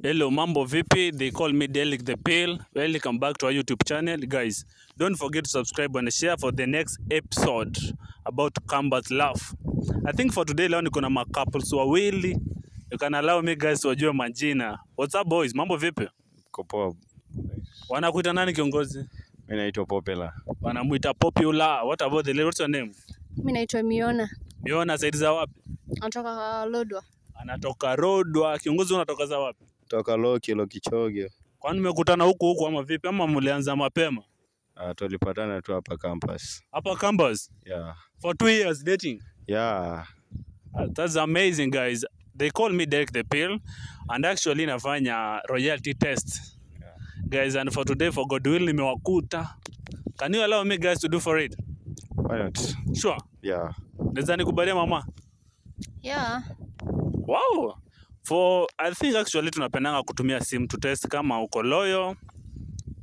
Hello, mambo vipi? They call me Delik the Pale. Welcome back to our YouTube channel. Guys, don't forget to subscribe and share for the next episode about Camber's Love. I think for today leo niko na couples wawili. You can allow me guys wajue majina. What's up boys? Mambo vipi? Kopoa. Wanakuita nani kiongozi? Mimi naitwa Popular. Wanamuita Popular. What about the lady? What's your name? Mimi naitwa Miona. Miona side za wapi? Anatoka Lodwa. Anatoka Lodwa. Kiongozi unatoka za wapi? Toka Lokichoge. Kwani mmekutana huku ama vipi ama mlianza mapema? Tulipatana tu hapa campus. Hapa campus? Yeah. For 2 years dating? Yeah. That's amazing guys. They call me Derek the Pale and actually nafanya royalty test. Yeah. Guys, and for today for Godwill nimewakuta. Can you allow me guys to do for it? Why not? Sure. Yeah. Naweza nikubalia mama? Yeah. Wow. For I think actually tunapendanga kutumia simu to test kama uko loyal.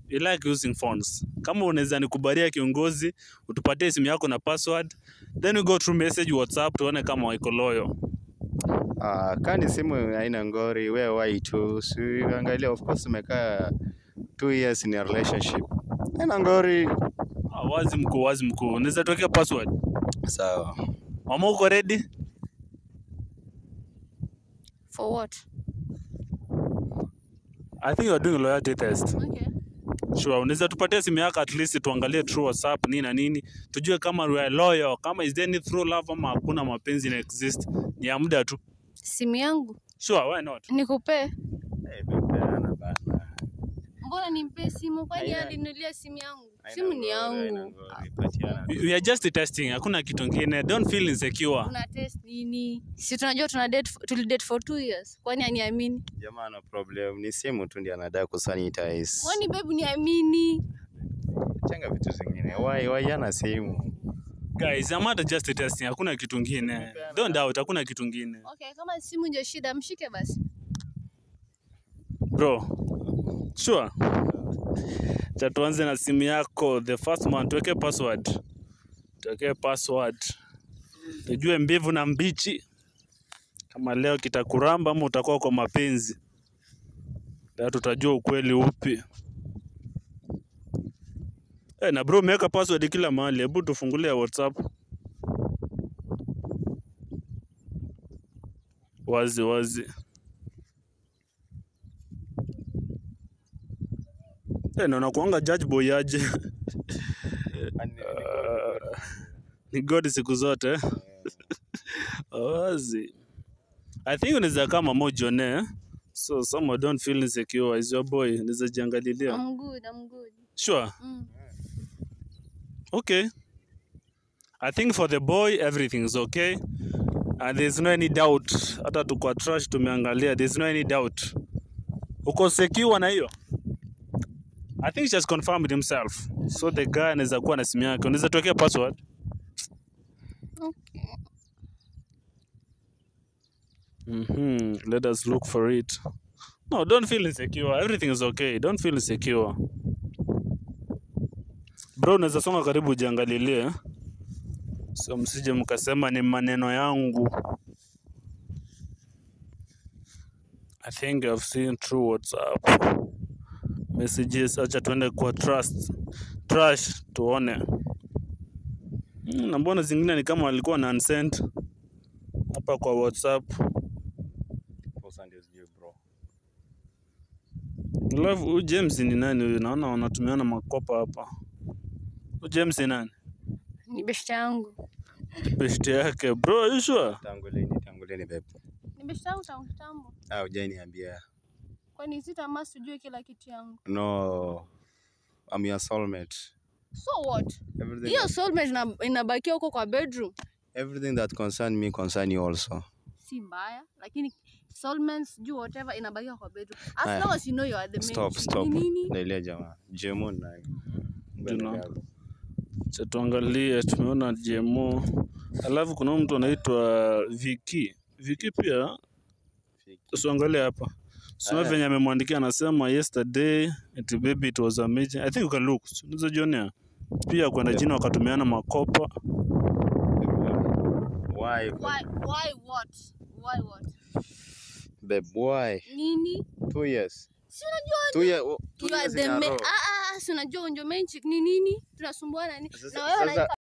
You like using phones. Kama unaweza nikubalia kiongozi, utupatie simu yako na password, then we go through message WhatsApp tuone kama uko loyal. Kani simu haina ngori, wewe why tu. Si angalia, of course umekaa 2 years in a relationship. Haina ngori. Wazi mkuu. Unaweza tuwekea password? Sawa. Mama uko ready? For what? I think you are doing a loyalty test. Okay. Sure, unaweza tupatia simu yako at least tuangalie through WhatsApp nini na nini. Tujue kama we are loyal, kama is there any true love ama hakuna mapenzi na exist. Ni ya muda tu. Simu yangu. Sure, why not? Nikupe. Bepeana bana. Mbona nimpe simu? Kwani alinunulia simu yangu? Simu ni yangu. We are just testing. Hakuna kitu kingine. Don't feel insecure. Una test nini? Si tunajua tulidate for 2 years. Kwani aniamini? Jamaa no problem. Ni simu tu ndiye anadai kusanitize. Kwani babe niamini? Changa vitu zingine. Why yana simu? Guys, I'm not just testing. Hakuna kitu kingine. Don't doubt, hakuna kitu kingine. Okay, kama simu ndio shida, mshike basi. Bro. Sure. Tuanze na simu yako. The first one tuweke password. Tuweke password. Tujue mbivu na mbichi. Kama leo kitakuramba ama utakuwa kwa mapenzi. Leo tutajua ukweli upi. Na bro umeweka password kila mahali. Hebu tufungulie WhatsApp. Wazi. Na unakuanga judge boy aje. Ni God siku zote. Wazi. I think unaweza kama mojone. So someone don't feel insecure is your boy. Unaweza jiangalilia. I'm good. Sure. Okay. I think for the boy everything is okay. And there's no any doubt. Hata tukwa trash tumeangalia. There's no any doubt. Uko secure na hiyo? I think he just confirmed himself. So the guy anaweza kuwa na simu yake. Unaweza tuwekea password? Okay. Let us look for it. No, don't feel insecure. Everything is okay. Don't feel insecure. Bro, unaweza songa karibu ujiangalilie. So msije mkasema ni maneno yangu. I think I've seen through WhatsApp messages. Acha tuende kwa trash tuone. Na mbona zingine ni kama walikuwa na unsent hapa kwa WhatsApp. Love James ni nani huyu? Naona wanatumiana makopa hapa. James ni nani? Ni beshte yangu. Beshte yake. Bro, are you sure? Tangu lini babe? Ni beshte yangu tangu kitambo. Hujaniambia. Kwani sitamas tujue kila kitu yangu. No. I'm your soulmate. So what? Everything. Hiyo soulmate inabakia huko kwa bedroom. Everything that concern me concern you also. Si mbaya, lakini soulmates do whatever inabakia kwa bedroom. As long as you know you are the main. Stop. Nini? Nailia jamaa. Jemo na. Tuangalie, tumeona Jemo. Alafu kuna mtu anaitwa Vicky. Vicky pia. Usiangalie hapa. Sio venye amemwandikia anasema yesterday baby it was amazing. I think you can look. Unaweza jionea. Pia kwa jina wakatumiana makopa. Why? Why what? Babe, why? Nini? 2 years. Si unajua 2 years. you are the si unajua ndio main chick ni nini? Tunasumbuana nini? Na wewe